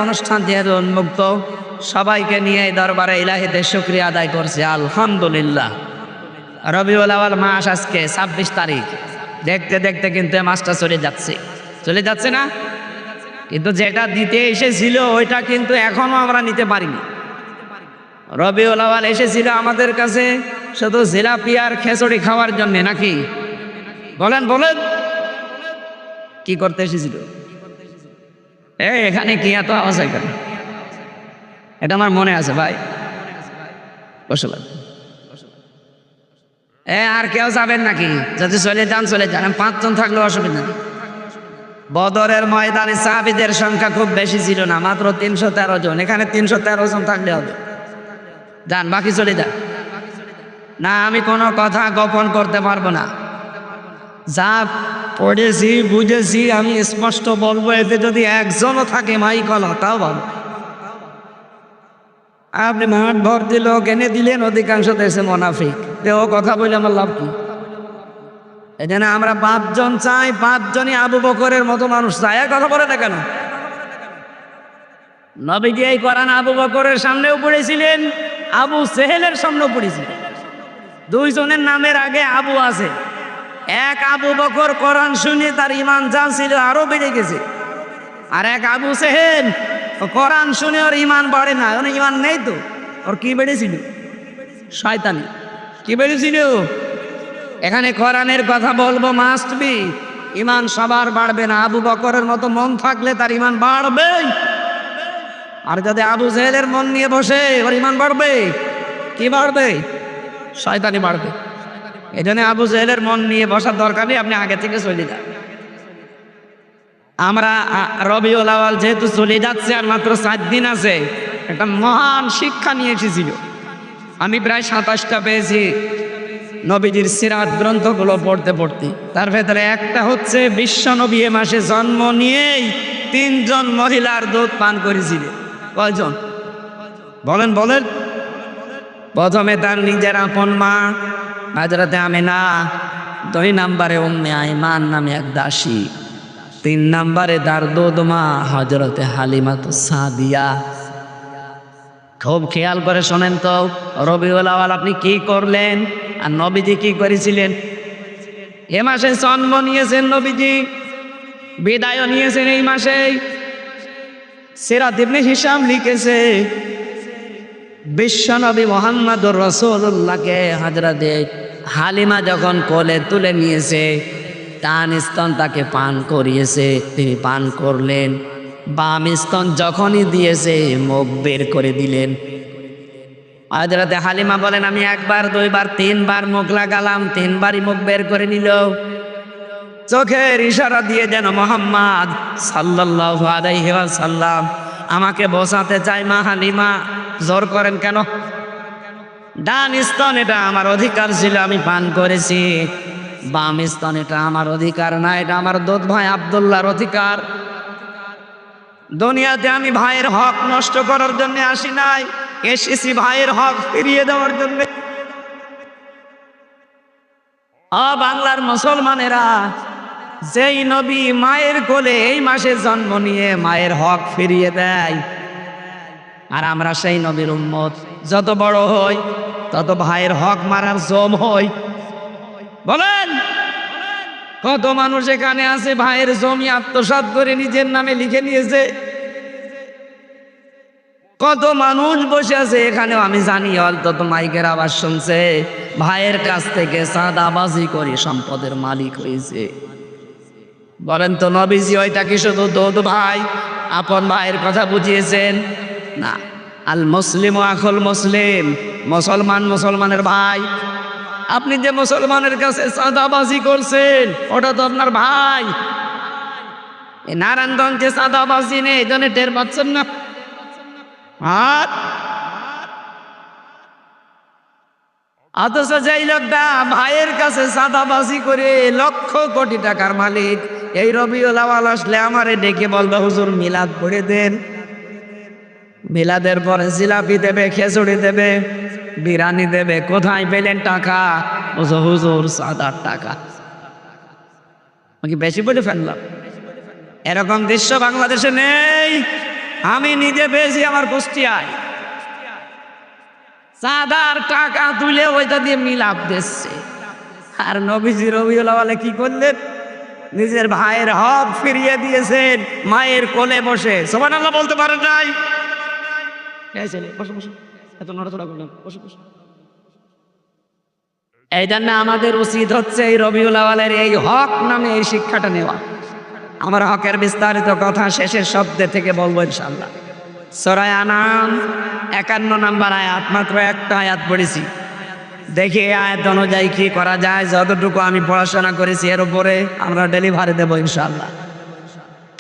অনুষ্ঠান যেহেতু উন্মুক্ত, সবাইকে নিয়ে এই দরবারে ইলাহিতে শুকরিয়া আদায় করছে আলহামদুলিল্লাহ। রবিউল আউয়াল মাস আজকে 26 তারিখ। দেখতে দেখতে কিন্তু এই মাসটা চলে যাচ্ছে না? কিন্তু যেটা দিতে এসেছিল ওইটা কিন্তু এখনো আমরা নিতে পারিনি। রবিউল আউয়াল এসেছিল আমাদের কাছে শুধু জিলাপি আর খেচড়ি খাওয়ার জন্য, নাকি বলেন বলেন? কি করতে এসেছিল? এখানে কি এত আওয়াজ হয় কেন? এটা আমার মনে আছে ভাই, বসে আর কেউ যাবেন নাকি? যদি চলে যান চলে যান, 5 জন থাকলে অসুবিধা নেই। বদরের ময়দানে সাহাবীদের সংখ্যা খুব বেশি ছিল না, মাত্র 313 জন। এখানে 313 জন থাকলে হবে। যান, বাকি চলে যান। না, আমি কোনো কথা গোপন করতে পারবো না। যা পড়েছি বুঝেছি আমি স্পষ্ট বলবো। এতে যদি একজনও থাকে মাইকলা, তাও ভালো। আপনি মাঠ ভর্তি লোক এনে দিলেন, অধিকাংশ দেশে মোনাফিক। ও কথা বলে আমার লাভ কি? এখানে আমরা 5 জন চাই, 5 জনই আবু বকরের মতো মানুষ চাই। কথা বলে না কেন? নবীজি এই কোরআন আবু বকরের সামনেও পড়েছিলেন, আবু সেহেলের সামনেও পড়েছিলেন। 2 জনের নামের আগে আবু আছে। এক আবু বকর কোরআন শুনে তার ঈমান যা ছিল আরো বেড়ে গেছে, আর এক আবু সেহেল কোরআন শুনে ওর ঈমান বাড়ে না, ওর ঈমান নেই। তো ওর কি বেড়েছিল? শয়তানি। কি বেড়েছিল? এখানে কোরআনের কথা বলবো, মাস্ট বি। ঈমান সবার বাড়বে না। আবু বকরের মতো মন থাকলে তার ঈমান বাড়বে, আর যদি আবু জেহেলের মন নিয়ে বসে ওর ঈমান বাড়বে। কি বাড়বে? শয়তানি বাড়বে। এই জন্য আবু জেহেলের মন নিয়ে বসার দরকার নেই, আপনি আগে থেকে চলে যান। আমরা রবিউল আউয়াল যেহেতু চলে যাচ্ছে আর মাত্র 4 দিন আছে, একটা মহান শিক্ষা নিয়ে এসেছিল। আমি প্রায় 27টা পেয়েছি নবীজির সিরাত গ্রন্থগুলো পড়তে পড়তে। তার ভেতরে একটা হচ্ছে বিশ্ব নবী এ মাসে জন্ম নিয়েই 3 জন মহিলার দুধ পান করেছিলেন। কয়জন? বলেন বলেন। প্রথমে তার নিজের আপন মা হযরতে আমিনা, 2 নম্বরে উম্মে আইমান নামে এক দাসী, 3 নম্বরে তার দুধ মা হযরতে হালিমাতুস সাদিয়া। খুব খেয়াল করে শোনেন তো, রবিউল আউয়াল আপনি কি করলেন আর নবীজি কি করেছিলেন? এ মাসে জন্ম নিয়েছেন নবীজি, বিদায় নিয়েছেন এই মাসেই। সিরাত ইবনে হিশাম লিখেছে, বিশ্বনবী মুহাম্মদুর রাসূলুল্লাহকে হযরতে হালিমা যখন কোলে তুলে নিয়েছে, ডান স্তন তাকে পান করিয়েছে, তিনি পান করলেন। বাম স্তন যখনই দিয়েছে মুখ বের করে দিলেন। হযরতে হালিমা বলেন, আমি 1 বার 2 বার 3 বার মুখ লাগালাম, 3 বারই মুখ বের করে নিল। চোখের ইশারা দিয়ে যেন মুহাম্মদ সাল্লাল্লাহু আলাইহি ওয়াসাল্লাম আমাকে বোঝাতে চাই, মা হালিমা জোর করেন কেন? ডান স্তন এটা আমার অধিকার ছিল, আমি পান করেছি। বাম স্তন এটা আমার অধিকার না, এটা আমার দুধ ভাই আব্দুল্লাহর অধিকার। দুনিয়াতে আমি ভাইয়ের হক নষ্ট করার জন্য আসি নাই, এসেছি ভাইয়ের হক ফিরিয়ে দেওয়ার জন্য। বাংলার মুসলমানেরা, যেই নবী মায়ের কোলে এই মাসে জন্ম নিয়ে মায়ের হক ফিরিয়ে দেয়, আর আমরা সেই নবীর উম্মত, যত বড় হই তত ভাইয়ের হক মারার জম হই। বলেন, কত মানুষ এখানে আছে ভাইয়ের জমি আত্মসাৎ করে নিজের নামে লিখে নিয়েছে। কত মানুষ বসে আছে এখানেও, আমি জানি অন্তত মাইকের আওয়াজ শুনছে, ভাইয়ের কাছ থেকে চাঁদাবাজি করে সম্পদের মালিক হয়েছে। বলেন তো, নবীজি ওইটা কি শুধু দুধ ভাই আপন ভাইয়ের কথা বুঝিয়েছেন? না, আল মুসলিম আখুল মুসলিম, মুসলমান মুসলমানের ভাই। আপনি যে মুসলমানের কাছে চাঁদাবাজি করছেন ওটা তো আপনার ভাই। এই নারায়ণগঞ্জে চাঁদাবাজি নেই, এই জন্য টের পাচ্ছেন না। আর অথচ যেই লোকটা ভাইয়ের কাছে চাঁদাবাজি করে লক্ষ কোটি টাকার মালিক, এই রবিউল আউয়াল আসলে আমারে ডেকে বলবে, হুজুর মিলাদ পড়ে দেন। মিলাদের পরে জিলাপি দেবে, খেচুড়ি দেবে, বিরিয়ানি দেবে। কোথায় পেলেন টাকা? হুজুর চাঁদার টাকা। আমি বেশি বলে ফেললাম? এরকম দৃশ্য বাংলাদেশে নেই। আমি নিজে পেয়েছি আমার কুষ্টিয়ায়, চাঁদার টাকা তুলে ওইটা দিয়ে মিলাপ দিচ্ছে। আর নবীজি রবিউল আউয়ালে কি করলেন? নিজের ভাইয়ের হক ফিরিয়ে দিয়েছেন মায়ের কোলে বসে। সুবহানাল্লাহ বলতে পারেন নাই? এই ছেলে বসো বসো, এত নড়াচড়া করলেন, বসো বসো। এই জন্য আমাদের উচিত হচ্ছে এই রবিউল আউয়ালের এই হক নামে এই শিক্ষাটা নেওয়া। আমার হকের বিস্তারিত কথা শেষের শব্দে থেকে বলবো ইনশাআল্লাহ। সূরা আনাম 51 নম্বর আয়াত, মাত্র একটা আয়াত পড়েছি। দেখি এই আয়াত অনুযায়ী কি করা যায়। যতটুকু আমি পড়াশোনা করেছি এর উপরে আমরা ডেলিভারি দেবো ইনশাআল্লাহ।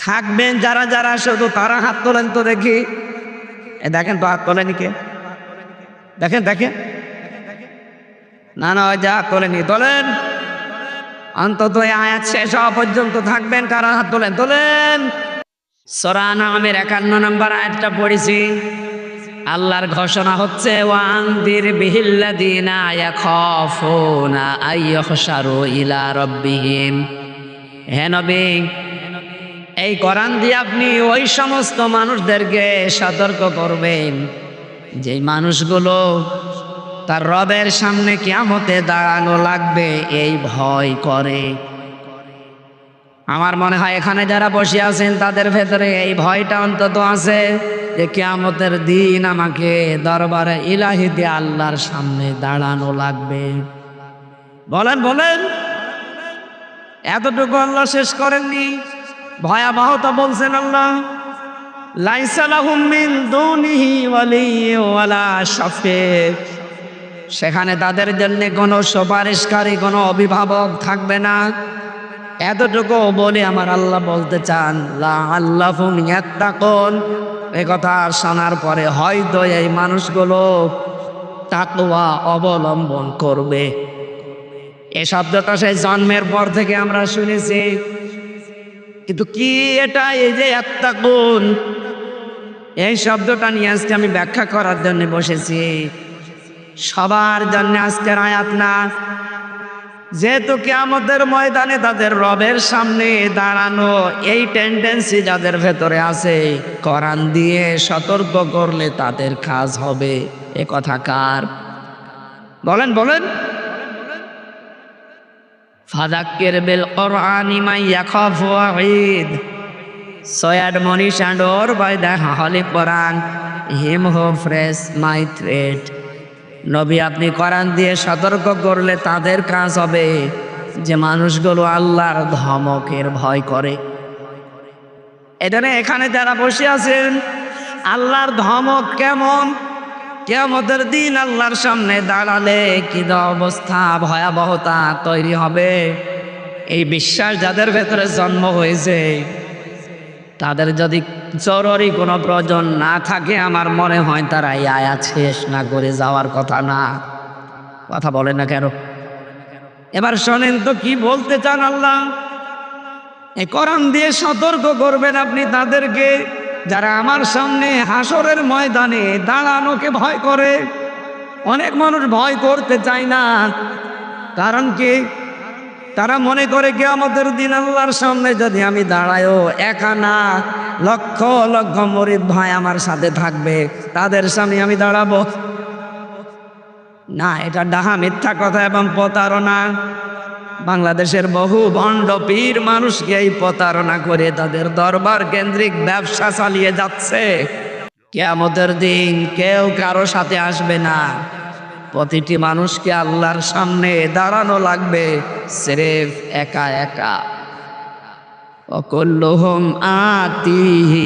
থাকবেন যারা যারা, শুধু তারা হাত তোলেন তো দেখি। এ দেখেন তো, হাত তোলেনি কে? দেখেন দেখেন, না না ওই যে হাত তোলেনি, তোলেন। অন্তত এই আয়াত শেষ হওয়া পর্যন্ত থাকবেন। কারা হাত তোলেন? তোলেন। সূরা আনামের 51 নম্বর আয়াতটা পড়েছি। আল্লাহর ঘোষণা হচ্ছে, ওয়ানদির বিহিল্লাযিনা ইয়াখাফুনা আইয়ুহশারু ইলা রাব্বিহিম। হে নবী, এই কোরআন দিয়ে আপনি ওই সমস্ত মানুষদেরকে সতর্ক করবেন যে মানুষগুলো তার রবের সামনে কিয়ামতে দাঁড়ানো লাগবে এই ভয় করে। আমার মনে হয় এখানে যারা বসে আছেন তাদের ভেতরে এই ভয়টা অন্তত আছে যে কিয়ামতের দিন আমাকে দরবারে ইলাহিতে আল্লাহর সামনে দাঁড়ানো লাগবে। বলেন বলেন, এতটুকু আল্লাহ শেষ করেননি। ভয়াবহতা বলছেন আল্লাহ, লাইসা লাহুম মিন দুনিহি ওয়ালিয়্যুন ওয়ালা শাফিঈ। সেখানে তাদের জন্য কোনো সুপারিশকারী, কোনো অভিভাবক থাকবে না। এতটুকু বলে আমার আল্লাহ বলতে চান, লাআল্লাহুম ইয়াত্তাকুন। এই কথা শোনার পরে হয়তো এই মানুষগুলো তাকওয়া অবলম্বন করবে। এই শব্দটা সেই জন্মের পর থেকে আমরা শুনেছি, কিন্তু কি এটা? এই যে ইয়াত্তাকুন, এই শব্দটা নিয়ে আজকে আমি ব্যাখ্যা করার জন্য বসেছি। সবার জন্য আজকের আয়াত না। যেহেতু কিয়ামতের ময়দানে তাদের রবের সামনে দাঁড়ানো এই টেন্ডেন্সি যাদের ভেতরে আছে, কোরআন দিয়ে সতর্ক করলে তাদের কাজ হবে। এ কথা কার? বলেন বলেন। ফাযাক্কির বিল কুরআনি মান ইয়াখাফু ওয়াঈদ। So admonish and or by the Holy Quran him who fears my threat. নবী, আপনি কোরআন দিয়ে সতর্ক করলে তাদের কাজ হবে যে মানুষগুলো আল্লাহর ধমকের ভয় করে। এখানে যারা বসে আছেন, আল্লাহর ধমক কেমন? কিয়ামতের দিন আল্লাহর সামনে দাঁড়ালে কি অবস্থা, ভয়াবহতা তৈরি হবে, এই বিশ্বাস যাদের ভেতরে জন্ম হয়েছে, তাদের যদি জরুরি কোনো প্রয়োজন না থাকে, আমার মনে হয় তারা এই আয়াত শেষ না করে যাওয়ার কথা না। কথা বলেন না কেন? এবার শোনেন তো কি বলতে চান আল্লাহ। এই কোরআন দিয়ে সতর্ক করবেন আপনি তাদেরকে যারা আমার সামনে হাসরের ময়দানে দাঁড়ানোকে ভয় করে। অনেক মানুষ ভয় করতে চায় না, কারণ কি? তারা মনে করে কিয়ামতের দিন আল্লাহর সামনে যদি আমি দাঁড়ায়ও, একা না, লক্ষ লক্ষ মুরিদ ভাই আমার সাথে থাকবে, তাদের সামনে আমি দাঁড়াবো না। এটা ডাহা মিথ্যা কথা এবং প্রতারণা। বাংলাদেশের বহু ভণ্ড পীর মানুষকে এই প্রতারণা করে তাদের দরবার কেন্দ্রিক ব্যবসা চালিয়ে যাচ্ছে। কিয়ামতের দিন কেউ কারো সাথে আসবে না, প্রতিটি মানুষকে আল্লাহর সামনে দাঁড়ানো লাগবে সিরেফ একা একা। ওয়াকুল্লুহুম আতিহি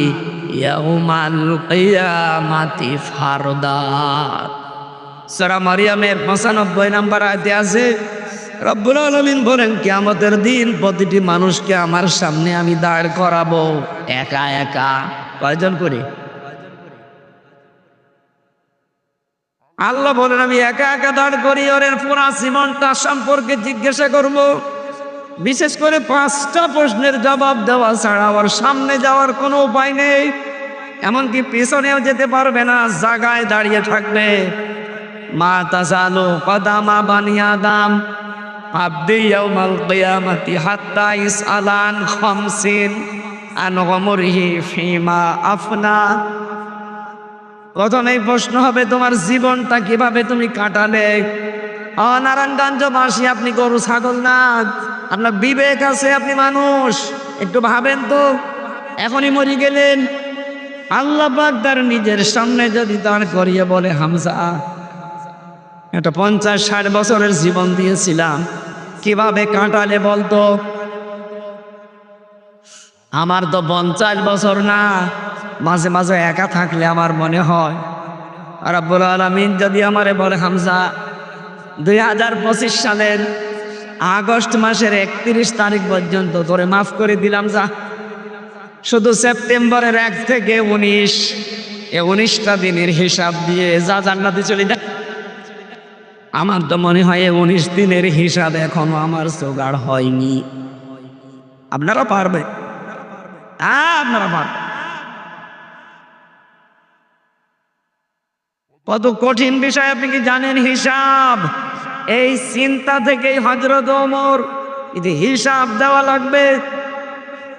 ইয়াউমাল কিয়ামাতি ফারদা। সূরা মারইয়ামের 95 নম্বর আয়াতে আছে, রব্বুল আলামিন বলেন কিয়ামতের দিন প্রতিটি মানুষকে আমার সামনে আমি দাঁড় করাবো একা একা। কয়জন করে? আল্লাহ বলেন আমি একা একা দাঁড় করি, ওর পুরা জীবনটা সম্পর্কে জিজ্ঞাসা করব। বিশেষ করে 5টা প্রশ্নের জবাব দেওয়া ছাড়া ওর সামনে যাওয়ার কোনো উপায় নেই। এমনকি পিছনেও যেতে পারবে না, জায়গায় দাঁড়িয়ে থাকবে। মা তাজালু কদামা বানি আদম আবদি ইয়াউমাল কিয়ামাতি হাত্তা ইসআলান খামসিন। আন উমরিহি ফিমা আফনা। প্রথমেই প্রশ্ন হবে তোমার জীবনটা কিভাবে তুমি কাটালে। নারায়ণগঞ্জবাসী, আপনি গরু ছাগল না, আপনার বিবেক আছে, আপনি মানুষ, একটু ভাবেন তো। এখনই মরে গেলেন, আল্লাহ পাক তার নিজের সামনে যদি দাঁড় করিয়ে বলে, হামজা একটা 50-60 বছরের জীবন দিয়েছিলাম, কিভাবে কাটালে বলতো। আমার তো 50 বছর না, মাঝে মাঝে একা থাকলে আমার মনে হয় রাব্বুল আলামিন যদি আমারে বলে, হামজা 2025 সালের আগস্ট মাসের 31 তারিখ পর্যন্ত তোরে মাফ করে দিলাম, যা শুধু সেপ্টেম্বরের 1 থেকে 19টা দিনের হিসাব দিয়ে যা জান্নাতে চলে যা। আমার তো মনে হয় 19 দিনের হিসাব এখনো আমার জোগাড় হয়নি। আপনারা পারবে? আপনারা পারবেন। কত কঠিন বিষয় আপনি কি জানেন? হিসাব। এই চিন্তা থেকেই হযরত ওমর হিসাব দেওয়া লাগবে,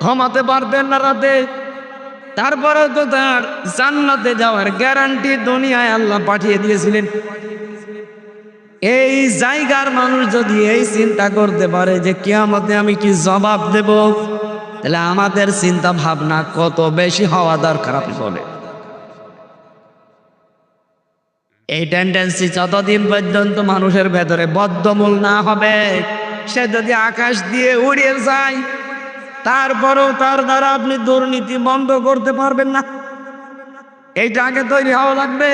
ঘুমাতে পারতেন না রাতে। তারপরে তো তার জান্নাতে যাওয়ার গ্যারান্টি দুনিয়ায় আল্লাহ পাঠিয়ে দিয়েছিলেন। এই জায়গার মানুষ যদি এই চিন্তা করতে পারে যে কিয়ামতে আমি কি জবাব দেব, তাহলে আমাদের চিন্তা ভাবনা কত বেশি হওয়া দরকার আপনি বলে। এই টেন্ডেন্সি যতদিন পর্যন্ত মানুষের ভেতরে বদ্ধমূল না হবে, সে যদি আকাশ দিয়ে উড়িয়ে যায়, তারপরেও তার দ্বারা আপনি দুর্নীতি বন্ধ করতে পারবেন না। এইটা আগে তৈরি হওয়া লাগবে।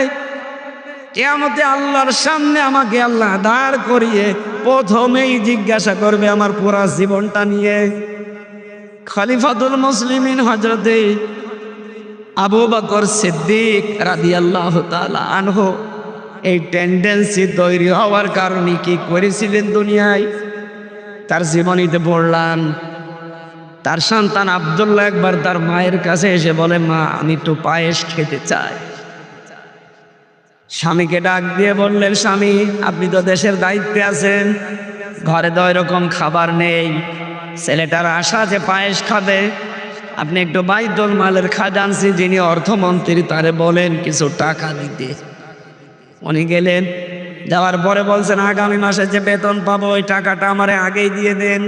কিয়ামতে আল্লাহর সামনে আমাকে আল্লাহ দাঁড় করিয়ে প্রথমেই জিজ্ঞাসা করবে আমার পুরা জীবনটা নিয়ে। খলিফাতুল মুসলিমিন হযরতে আবু বকর সিদ্দিক রাদিয়াল্লাহু তাআলা আনহু এই টেন্ডেন্সি তৈরি হওয়ার কারণে কি করেছিলেন দুনিয়ায়, তার জীবনীতে পড়লাম। তার সন্তান আব্দুল্লাহ একবার তার মায়ের কাছে এসে বলে, মা আমি একটু পায়েস খেতে চাই। স্বামীকে ডাক দিয়ে বললেন, স্বামী আপনি তো দেশের দায়িত্বে আছেন, ঘরে তো এরকম খাবার নেই, ছেলেটার আশা যে পায়েস খাবে, আপনি একটু বাইতুল মালের খাজানসি যিনি অর্থমন্ত্রী তারে বলেন কিছু টাকা দিতে। উনি গেলেন, যাওয়ার পরে বলছেন, আগামী মাসে যে বেতন পাবো ওই টাকাটা আমারে আগেই দিয়ে দেন।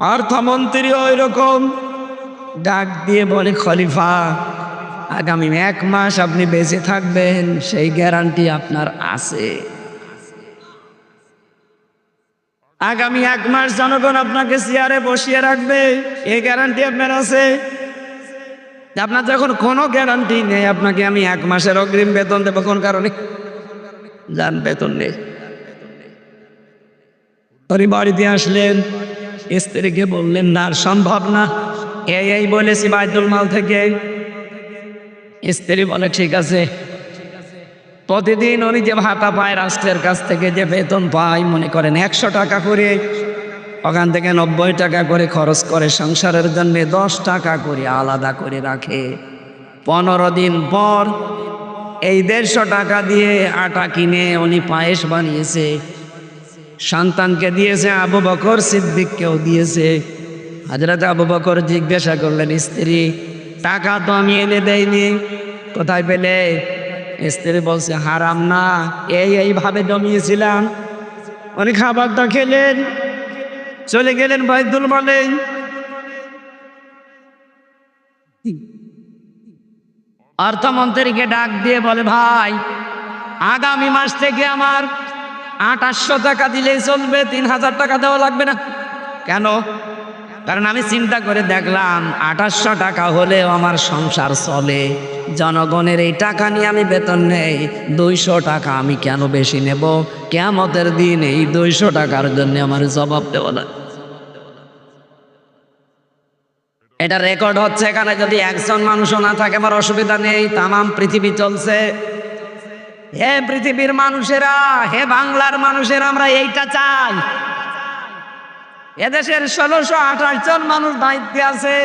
অর্থমন্ত্রী ওই রকম ডাক দিয়ে বলে, খলিফা আগামী 1 মাস আপনি বেঁচে থাকবেন সেই গ্যারান্টি আপনার আছে। আগামী 1 মাস জনগণ আপনাকে চেয়ারে বসিয়ে রাখবে, এই গ্যারান্টি আপনার আছে। আপনার যখন কোনো গ্যারান্টি নেই, আপনাকে আমি 1 মাসের অগ্রিম বেতন দেবো কোন কারণে? যান, বেতন নেই। ওই বাড়িতে আসলেন, স্ত্রীকে বললেন, না সম্ভব না, এই বলেছি বাইতুল মাল থেকে। স্ত্রী বলে, ঠিক আছে। প্রতিদিন উনি যে ভাতা পায় রাষ্ট্রের কাছ থেকে, যে বেতন পায়, মনে করেন 100 টাকা করে, ওখান থেকে 90 টাকা করে খরচ করে সংসারের জন্য, 10 টাকা করে আলাদা করে রাখে। 15 দিন পর এই 150 টাকা দিয়ে আটা কিনে উনি পায়েস বানিয়েছে, সন্তানকে দিয়েছে, আবু বকর সিদ্দিককেও দিয়েছে। হযরত আবু বকর জিজ্ঞাসা করলেন, স্ত্রী টাকা তো আমি এনে দেইনি, কোথায় পেলে? স্ত্রী বলছে, হারাম না, এইভাবে জমিয়েছিলাম। উনি খাবারটা খেলেন, চলে গেলেন বাইতুল মালে। অর্থমন্ত্রীকে ডাক দিয়ে বলে, ভাই আগামী মাস থেকে আমার 2800 টাকা দিলেই চলবে, 3000 টাকা দেওয়া লাগবে না। কেন? কারণ আমি চিন্তা করে দেখলাম 2800 টাকা হলেও আমার সংসার চলে, জনগণের এই টাকা নিয়ে আমি বেতন নেই, 200 টাকা আমি কেন বেশি নেব? কিয়ামতের দিন এই 200 টাকার জন্য আমার জবাব দেওয়া লাগে। এটা রেকর্ড হচ্ছে, এখানে যদি একজন মানুষও না থাকে আমার অসুবিধা নেই, তামাম পৃথিবী চলছে। হে পৃথিবীর মানুষেরা, হে বাংলার মানুষেরা, আমরা এইটা চাই। এদেশের 1628 জন মানুষ দায়িত্বে আছে।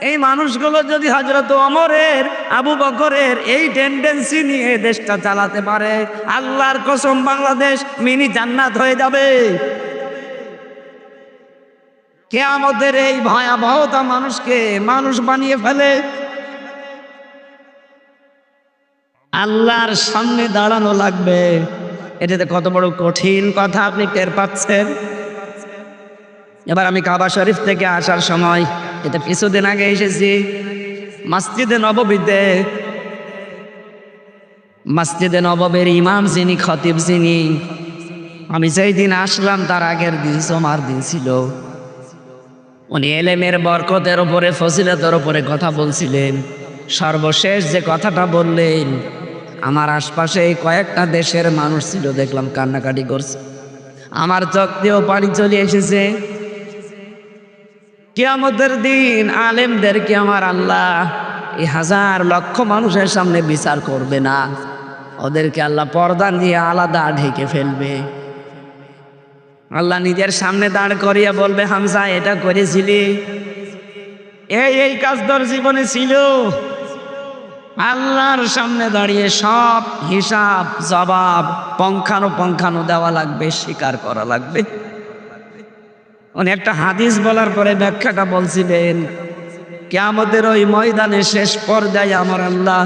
এই মানুষগুলো যদি হযরত ওমরের, আবু বকরের এই টেন্ডেন্সি নিয়ে দেশটা চালাতে পারে, আল্লাহর কসম বাংলাদেশ মিনি জান্নাত হয়ে যাবে। কিয়ামতের এই ভয়াবহতা মানুষকে মানুষ বানিয়ে ফেলে। আল্লাহর সামনে দাঁড়ানো লাগবে, এটাতে কত বড় কঠিন কথা আপনি টের পাচ্ছেন। এবার আমি কাবা শরীফ থেকে আসার সময়, এটা কিছুদিন আগে এসেছি, মসজিদে নববীতে, মসজিদে নববীর ইমাম যিনি, খতিব যিনি, আমি যেই দিন আসলাম তার আগের দিন জুমার দিন ছিল, উনি এলেমের বরকতের উপরে, ফজিলতের উপরে কথা বলছিলেন। সর্বশেষ যে কথাটা বললেন, আমার আশপাশে কয়েকটা দেশের মানুষ ছিল, দেখলাম কান্নাকাটি করছে, আমার চোখ দিয়েও পানি চলে এসেছে। কিয়ামতের দিন আলেমদেরকে আমার আল্লাহ এই হাজার লক্ষ মানুষের সামনে বিচার করবে না, ওদেরকে আল্লাহ পর্দা দিয়ে আলাদা ঢেকে ফেলবে। আল্লাহ নিজের সামনে দাঁড় করিয়ে বলবে, হামজা এটা করেছিলি, এই কাজ তোর জীবনে ছিল। আল্লাহর সামনে দাঁড়িয়ে সব হিসাব জবাব পঙ্খানো দেওয়া লাগবে, স্বীকার করা লাগবে। উনি একটা হাদিস বলার পরে ব্যাখ্যাটা বলছিলেন, কিয়ামতের ওই ময়দানে শেষ পর্যায়ে আমার আল্লাহ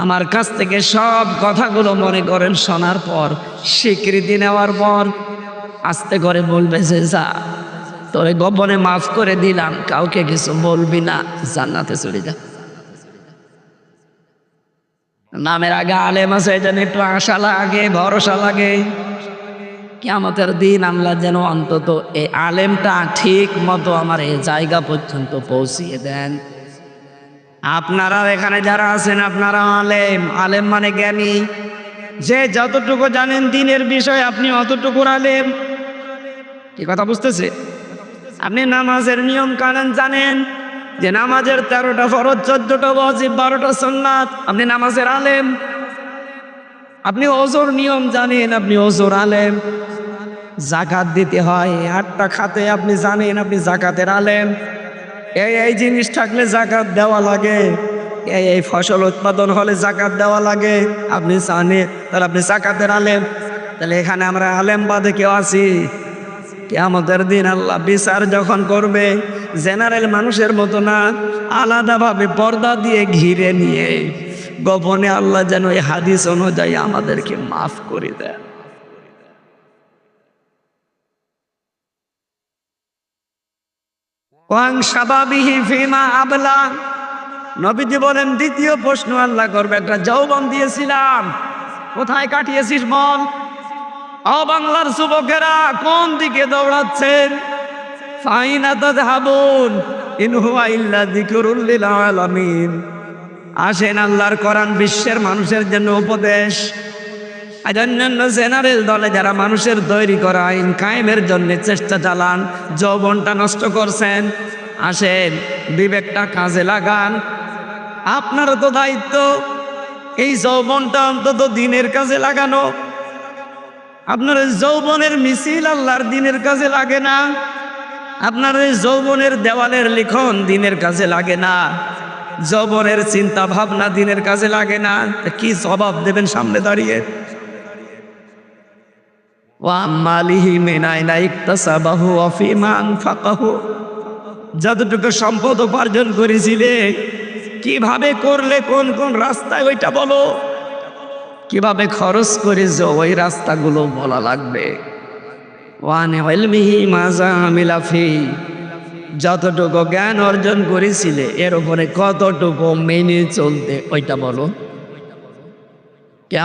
আমার কাছ থেকে সব কথাগুলো মনে করেন শোনার পর, স্বীকৃতি নেওয়ার পর আস্তে করে বলবে যে যা, তোরে গোপনে মাফ করে দিলাম, কাউকে কিছু বলবি না, জান্নাতে চলে যা। নামের আগে আলেম আছে, এই জন্য একটু আশা লাগে, ভরসা লাগে। কিয়ামতের দিন আল্লাহ যেন অন্তত এই আলেমটা ঠিক মতো আমার এই জায়গা পর্যন্ত পৌঁছিয়ে দেন। আপনারা এখানে যারা আছেন, আপনারা আলেম, আলেম মানে জ্ঞানী, যে যতটুকু জানেন দিনের বিষয় আপনি অতটুকুর আলেম। কি কথা বুঝতেছে? আপনি নামাজের নিয়ম কানুন জানেন, যে নামাজের 13টা ফরজ, 14টা ওয়াজিব, 12টা সুন্নাত, আপনি নামাজের আলেম। আপনি ওজোর নিয়ম জানেন, আপনি ওজোর আলেম। জাকাত দিতে হয় 8টা খাতে, আপনি জানেন, আপনি জাকাতের আলেম। এই জিনিস থাকলে জাকাত দেওয়া লাগে, এই ফসল উৎপাদন হলে জাকাত দেওয়া লাগে, আপনি জানেন, তাহলে আপনি জাকাতের আলেম। তাহলে এখানে আমরা আলেম বাদে কেউ আছি? কিয়ামতের দিন আল্লাহ বিচার যখন করবে, জেনারেল মানুষের মতো না, আলাদাভাবে পর্দা দিয়ে ঘিরে নিয়ে গোপনে আল্লাহ যেন এই হাদিস অনুযায়ী আমাদেরকে মাফ করে দেয়। ওয়াং শাবাবিহি ফিমা আবলা, নবীজি বলেন দ্বিতীয় প্রশ্ন আল্লাহ করবে, একটা যৌবন দিয়েছিলাম, কোথায় কাটিয়েছিস বল? ও বাংলার যুবকেরা, কোন দিকে দৌড়াচ্ছেন? ফাইনা তাযহাবুন ইন হুয়া ইল্লা যিকরুল লিল আলামিন। আসেন, আল্লাহর কোরআন বিশ্বের মানুষের জন্য উপদেশ। আর অন্যান্য জেনারেল দলে যারা মানুষের তৈরি করা আইন কায়েমের জন্য চেষ্টা চালান, যৌবনটা নষ্ট করছেন, আসেন বিবেকটা কাজে লাগান। আপনারও তো দায়িত্ব এই যৌবনটা অন্তত দিনের কাজে লাগানো। আপনার যৌবনের মিছিল আল্লাহর দিনের কাজে লাগে না, আপনার যৌবনের দেওয়ালের লিখন দিনের কাজে লাগে না, যৌবনের চিন্তা ভাবনা দিনের কাজে লাগে না, কি জবাব দেবেন সামনে দাঁড়িয়ে? যতটুকু সম্পদ উপার্জন করেছিলে কিভাবে করলে, কোন কোন রাস্তায়, ওইটা বলো। কিভাবে খরচ করেছো ওই রাস্তাগুলো বলা লাগবে। যতটুকু জ্ঞান অর্জন করেছিলে এর উপরে কতটুকু মেনে চলতে, ওইটা বলো।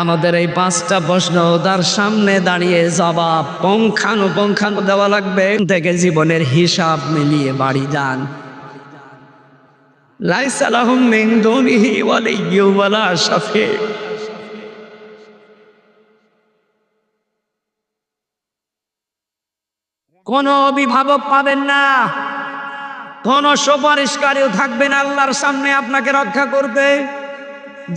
আমাদের এই 5টা প্রশ্ন তার সামনে দাঁড়িয়ে জবাব পঙ্খানো দেওয়া লাগবে। থেকে জীবনের হিসাব মিলিয়ে বাড়ি যান। লাইসা লাহুম মিন দুনিহি ওয়ালিয়্যুন ওয়ালা শাফি। কোন অভিভাবক পাবেন না, কোন সুপারিশকারীও থাকবে না আল্লাহর সামনে আপনাকে রক্ষা করবে।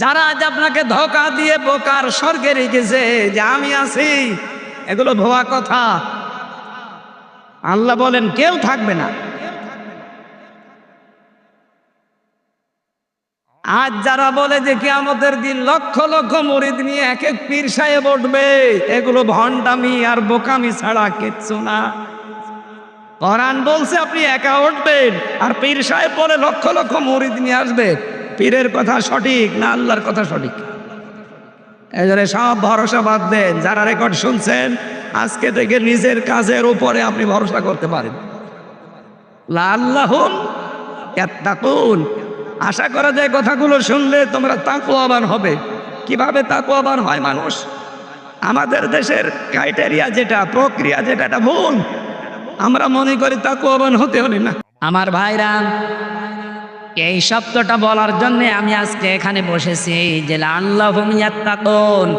যারা আজ আপনাকে ধোঁকা দিয়ে বোকার স্বর্গে রেখেছে যে আমি আছি, এগুলো ভুয়া কথা। আল্লাহ বলেন কেউ থাকবে না। আজ যারা বলে যে কিয়ামতের দিন লক্ষ লক্ষ মুরিদ নিয়ে এক এক পীর সাহেব উঠবে, এগুলো ভণ্ডামি আর বোকামি ছাড়া কিচ্ছু না। কোরআন বলছে আপনি একা উঠবেন, আর পীর সাহেব বলে লক্ষ লক্ষ মুরিদ নিয়ে আসবে। পীরের কথা সঠিক না আল্লাহর কথা সঠিক? এই জন্য সব ভরসা বাদ দেন। যারা রেকর্ড শুনছেন, আজকে থেকে নিজের কাজের উপরে আপনি ভরসা করতে পারেন। লাআল্লাহুম ইয়াত্তাকুন। আশা করা যায় কথাগুলো শুনলে তোমরা তাকওয়াবান হবে। কিভাবে তাকওয়াবান হয় মানুষ? আমাদের দেশের ক্রাইটেরিয়া যেটা, প্রক্রিয়া যেটা, এটা ভুল। আমরা মনে করি তাকওয়াবান হতে হলে না। আমার ভাইরা, এই শব্দটা বলার জন্য আমি আজকে এখানে বসেছি যে লাআল্লাহুম ইয়াত্তাকুন।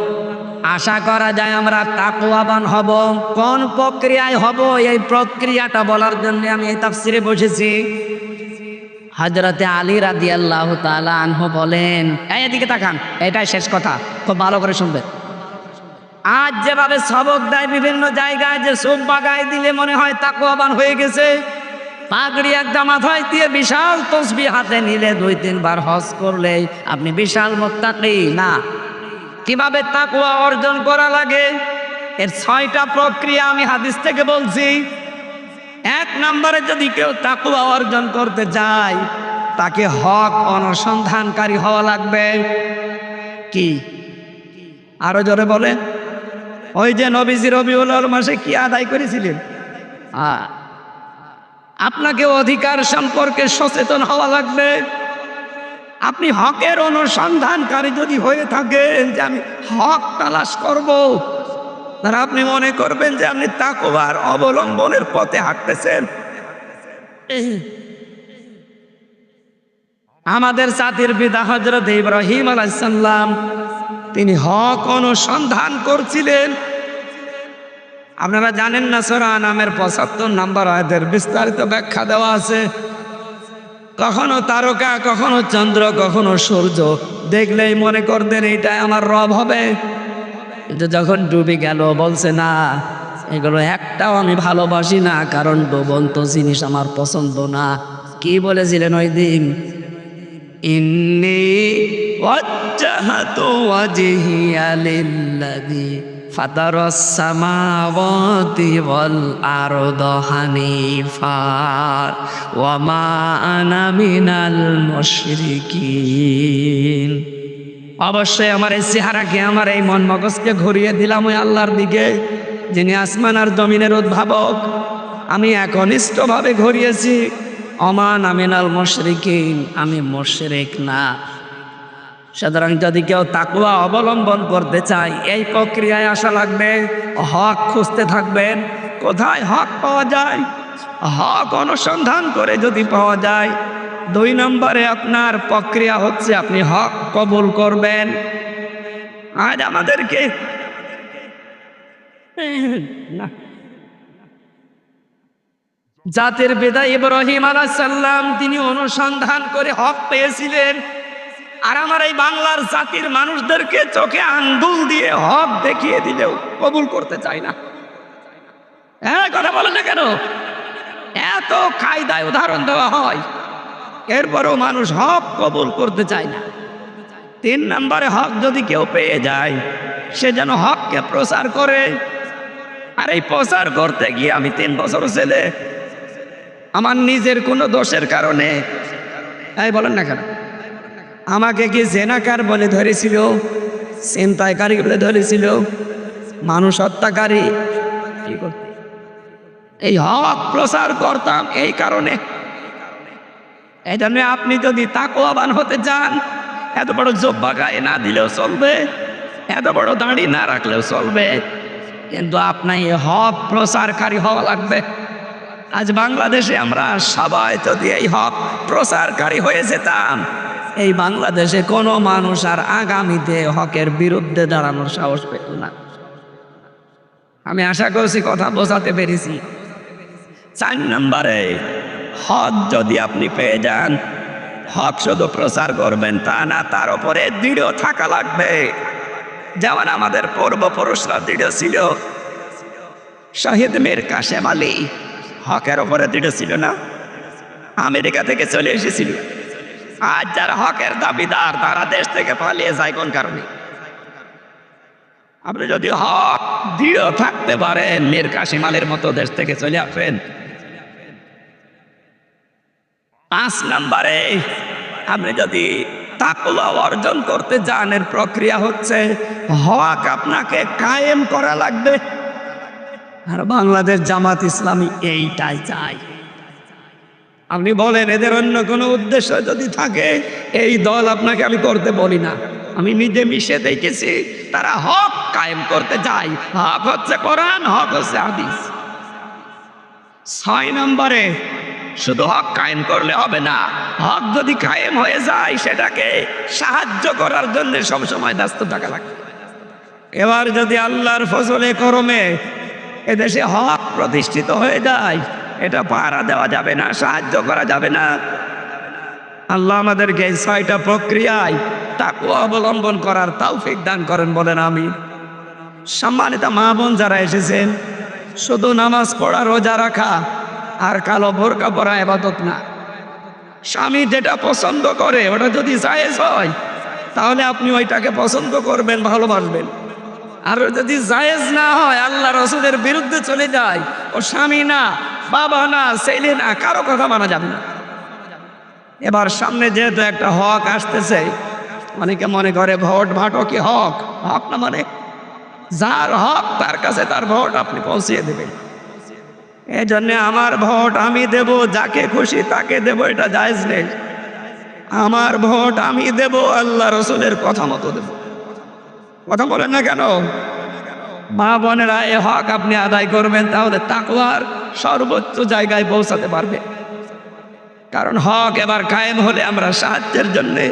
আশা করা যায় আমরা তাকওয়াবান হব। কোন প্রক্রিয়ায় হব, এই প্রক্রিয়াটা বলার জন্য আমি এই তাফসিরে বসেছি। হযরতে আলী রাদিয়াল্লাহু তাআলা আনহু বলেন, এদিকে তাকান, এটাই শেষ কথা, খুব ভালো করে শুনবেন। আজ যেভাবে সবক দেয় বিভিন্ন জায়গায়, যে সব বাগায় দিলে মনে হয় তাকওয়াবান হয়ে গেছে, পাগড়ি একটা মাথায় দিয়ে বিশাল তসবিহ হাতে নিলে 2-3 বার হজ করলে আপনি বিশাল মুত্তাকি না। কিভাবে তাকওয়া অর্জন করা লাগে, এর 6টা প্রক্রিয়া আমি হাদিস থেকে বলছি। 1 নম্বরে যদি কেউ তাকওয়া অর্জন করতে চায়, তাকে হক অনুসন্ধানকারী হওয়া লাগবে। কি? আরো জোরে বলে। ওই যে নবীজি রবিউল আউয়াল মাসে কি আদায় করেছিলেন? আপনাকে অধিকার সম্পর্কে সচেতন হওয়া লাগবে। আপনি হকের অনুসন্ধানকারী যদি হয়ে থাকেন, যে আমি হক তালাশ করব, তাহলে আপনি মনে করবেন যে আপনি তাকওয়ার অবলম্বনের পথে হাঁটতেছেন। আমাদের জাতির পিতা হযরত ইব্রাহিম আলাইহিস সালাম, তিনি হক অনুসন্ধান করছিলেন। আপনারা জানেন না, সূরা আনামের 75 নম্বর আয়াতের বিস্তারিত ব্যাখ্যা দেওয়া আছে। কখনো তারকা, কখনো চন্দ্র, কখনো সূর্য দেখলেই মনে করতেন এইটাই আমার রব হবে। কিন্তু যখন ডুবে গেল, বলছে না, এগুলো একটাও আমি ভালোবাসি না, কারণ ডুবন্ত জিনিস আমার পছন্দ না। কি বলেছিলেন ওই দিন? ইন্নী ওয়াজ্জাহাতু ওয়াজহিয়া লিল্লাযী ফাতারাস সামাওয়াতি ওয়াল আরদা হানিফা ওয়া মা আনা মিনাল মুশরিকিন। অবশ্যই আমার এই চেহারাকে, আমার এই মন মগজকে ঘুরিয়ে দিলাম ওই আল্লাহর দিকে, যিনি আসমান আর জমিনের উদ্ভাবক। আমি একনিষ্ঠভাবে ঘুরিয়েছি। ওমা আনা মিনাল মুশরিকিন, আমি মুশরিক না। সুতরাং যদি কেউ তাকওয়া অবলম্বন করতে চায়, এই প্রক্রিয়ায় আসা লাগবে। হক খুঁজতে থাকবেন। কোথায় হক পাওয়া যায়? হক অনুসন্ধান করে যদি পাওয়া যায়, 2 নম্বরে আপনার প্রক্রিয়া হচ্ছে আপনি হক কবুল করবেন। আজ আমাদেরকে না, জাতির পিতা ইব্রাহিম আলাইহিস সালাম তিনি অনুসন্ধান করে হক পেয়েছিলেন। আর আমার এই বাংলার জাতির মানুষদেরকে চোখে আঙ্গুল দিয়ে হক দেখিয়ে দিলেও কবুল করতে চায় না। হ্যাঁ, কথা বলেন না কেন? এত কায়দায় উদাহরণ দেওয়া হয়, এরপরও মানুষ হক কবুল করতে চায় না। 3 নম্বরে হক যদি কেউ পেয়ে যায়, সে যেন হককে প্রচার করে। আর এই প্রচার করতে গিয়ে আমি 3 বছর ছেলে, আমার নিজের কোনো দোষের কারণে, এই বলেন না কেন, আমাকে কি জেনাকার বলে ধরেছিল, ছিনতাইকারী বলে ধরেছিল, মানুষ হত্যাকারী। এই হক প্রচার করতাম এই কারণে। এই জন্য আপনি যদি তাকওয়াবান হতে চান, এত বড় জব্বা গায়ে না দিলেও চলবে, এত বড় দাড়ি না রাখলেও চলবে, কিন্তু আপনার এই হক প্রচারকারী হওয়া লাগবে। আজ বাংলাদেশে আমরা সবাই যদি এই হক প্রচারকারী হয়ে যেতাম, এই বাংলাদেশে কোনো মানুষ আর আগামীতে হকের বিরুদ্ধে দাঁড়ানোর সাহস পেত না। আমি আশা করছি কথা বোঝাতে পেরেছি। 4 নম্বরে, হক যদি আপনি পেয়ে যান, হক শুধু প্রচার করবেন তা না, তার উপরে দৃঢ় থাকা লাগবে। যেমন আমাদের পূর্বপুরুষরা দৃঢ় ছিল। শহীদ মীর কাসেম আলী হকের উপরে দৃঢ় ছিল না? আমেরিকা থেকে চলে এসেছিল। আজ যারা হকের দাবিদার, তারা দেশ থেকে পালিয়ে যায় কোন কারণে? আপনি যদি হক দৃঢ় থাকতে পারেন, মীর কাসেম আলীর মতো দেশ থেকে চলে আসেন। 5 নম্বরে আপনি যদি তাকওয়া অর্জন করতে যান, এর প্রক্রিয়া হচ্ছে হক আপনাকে কায়েম করা লাগবে। আর বাংলাদেশ জামাত ইসলামী এইটাই চায়। আপনি বলেন এদের অন্য কোনো উদ্দেশ্য যদি থাকে, এই দল আপনাকে আমি করতে বলি না, আমি নিজে মিশে দেখেছি তারা হক কায়েম করতে যায়। হক হচ্ছে কোরআন, হক হচ্ছে হাদিস। 6 নম্বরে শুধু হক কায়েম করলে হবে না, হক যদি কায়েম হয়ে যায় সেটাকে সাহায্য করার জন্য সবসময় ব্যস্ত থাকা লাগবে। এবার যদি আল্লাহর ফজলে করমে এদেশে হক প্রতিষ্ঠিত হয়ে যায়, এটা পাহারা দেওয়া যাবে না, সাহায্য করা যাবে না। আল্লাহ আমাদেরকে এই 6টা প্রক্রিয়ায় তাকওয়া অবলম্বন করার তৌফিক দান করেন, বলেন আমিন। সম্মানিত মা বোন যারা এসেছেন, শুধু নামাজ পড়া, রোজা রাখা আর কালো বোরকা পরা ইবাদত না। স্বামী যেটা পছন্দ করে ওটা যদি জায়েজ হয় তাহলে আপনি ওইটাকে পছন্দ করবেন, ভালোবাসবেন। আর যদি জায়েজ না হয়, আল্লাহ রসুলের বিরুদ্ধে চলে যায়, ও স্বামী না, বাবা না, ছেলে না, কারো কথা মানা যাবে না। এবার সামনে যেহেতু একটা হক আসতেছে, অনেকে মনে করে ভোট ভাটো কি হক? হক না মানে যার হক তার কাছে তার ভোট আপনি পৌঁছিয়ে দেবেন। এই জন্যে আমার ভোট আমি দেব, যাকে খুশি তাকে দেব, এটা জায়েজ নেই। আমার ভোট আমি দেব, আল্লাহ রসুলের কথা মতো দেব। কথা বলেন না কেন? মা বোনেরা, এ হক আপনি আদায় করবেন, তাহলে তাকওয়ার সর্বোচ্চ জায়গায় পৌঁছাতে পারবে। কারণ হক এবার কায়েম হলে আমরা সাহায্যের জন্যে